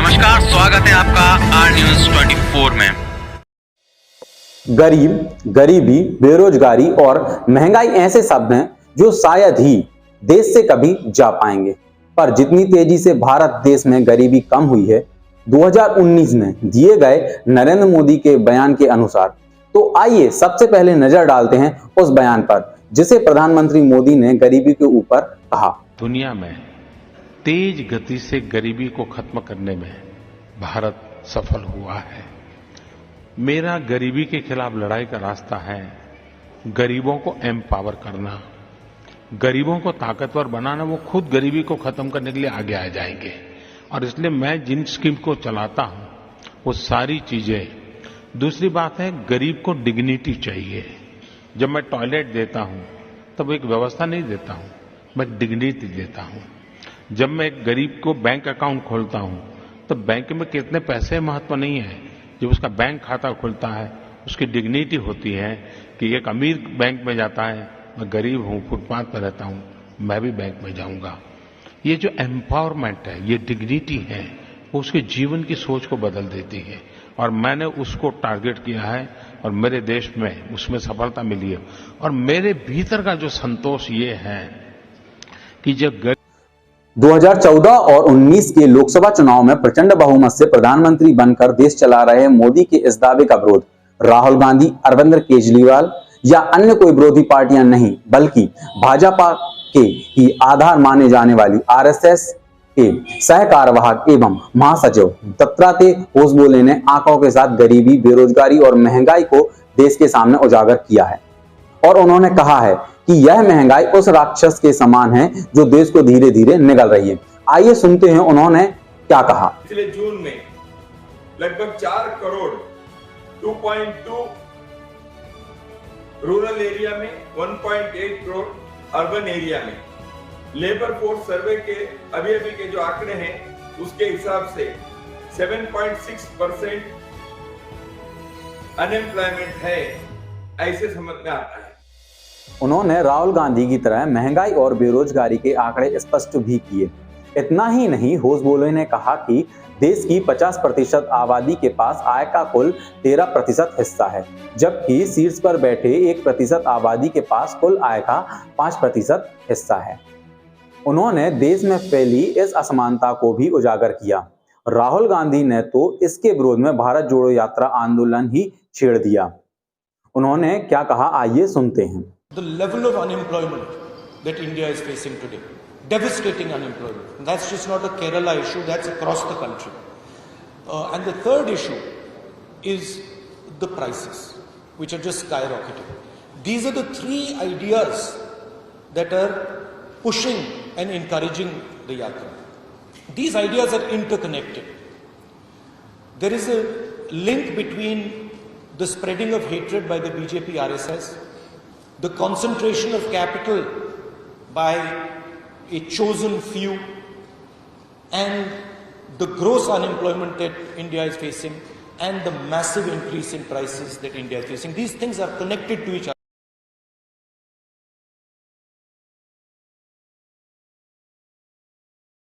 नमस्कार, स्वागत है आपका आर न्यूज 24 में। गरीब, गरीबी, बेरोजगारी और महंगाई ऐसे शब्द हैं जो शायद ही देश से कभी जा पाएंगे। पर जितनी तेजी से भारत देश में गरीबी कम हुई है 2019 में दिए गए नरेंद्र मोदी के बयान के अनुसार, तो आइए सबसे पहले नजर डालते हैं उस बयान पर जिसे प्रधानमंत्री मोदी ने गरीबी के ऊपर कहा। दुनिया में तेज गति से गरीबी को खत्म करने में भारत सफल हुआ है। मेरा गरीबी के खिलाफ लड़ाई का रास्ता है गरीबों को एम्पावर करना, गरीबों को ताकतवर बनाना। वो खुद गरीबी को खत्म करने के लिए आगे आ जाएंगे। और इसलिए मैं जिन स्कीम को चलाता हूं वो सारी चीजें, दूसरी बात है गरीब को डिग्निटी चाहिए। जब मैं टॉयलेट देता हूं तब एक व्यवस्था नहीं देता हूं, मैं डिग्निटी देता हूं। जब मैं एक गरीब को बैंक अकाउंट खोलता हूं तो बैंक में कितने पैसे महत्व नहीं है। जब उसका बैंक खाता खुलता है उसकी डिग्निटी होती है कि एक अमीर बैंक में जाता है, मैं गरीब हूं, फुटपाथ पर रहता हूं, मैं भी बैंक में जाऊंगा। ये जो एम्पावरमेंट है, ये डिग्निटी है, वो उसके जीवन की सोच को बदल देती है। और मैंने उसको टारगेट किया है और मेरे देश में उसमें सफलता मिली है। और मेरे भीतर का जो संतोष ये है कि जब 2014 और 19 के लोकसभा चुनाव में प्रचंड बहुमत से प्रधानमंत्री बनकर देश चला रहे मोदी के इस दावे का विरोध राहुल गांधी, अरविंद केजरीवाल या अन्य कोई विरोधी पार्टियां नहीं, बल्कि भाजपा के ही आधार माने जाने वाली आरएसएस के सह कार्यवाहक एवं महासचिव दत्तात्रेय होसबोले ने आंकड़ों के साथ गरीबी, बेरोजगारी और महंगाई को देश के सामने उजागर किया है। और उन्होंने कहा है कि यह महंगाई उस राक्षस के समान है जो देश को धीरे धीरे निगल रही है। आइए सुनते हैं उन्होंने क्या कहा। पिछले जून में लगभग 4 करोड़ 2.2 रूरल एरिया में, 1.8 करोड़ अर्बन एरिया में। लेबर फोर्स सर्वे के अभी के जो आंकड़े हैं उसके हिसाब से 7.6% अनएम्प्लॉयमेंट है, ऐसे समझ में आता है। उन्होंने राहुल गांधी की तरह महंगाई और बेरोजगारी के आंकड़े स्पष्ट भी किए। इतना ही नहीं, होसबोले ने कहा कि देश की 50% आबादी के पास आय का कुल 13% हिस्सा है, जबकि शीर्ष पर बैठे 1% आबादी के पास कुल आय का 5% हिस्सा है। उन्होंने देश में फैली इस असमानता को भी उजागर किया। राहुल गांधी ने तो इसके विरोध में भारत जोड़ो यात्रा आंदोलन ही छेड़ दिया। उन्होंने क्या कहा, आइए सुनते हैं। The level of unemployment that India is facing today, devastating unemployment. And that's just not a Kerala issue, that's across the country. And the third issue is the prices, which are just skyrocketing. These are the three ideas that are pushing and encouraging the Yatra. These ideas are interconnected. There is a link between the spreading of hatred by the BJP RSS, the concentration of capital by a chosen few, and the gross unemployment that India is facing, and the massive increase in prices that India is facing. These things are connected to each other.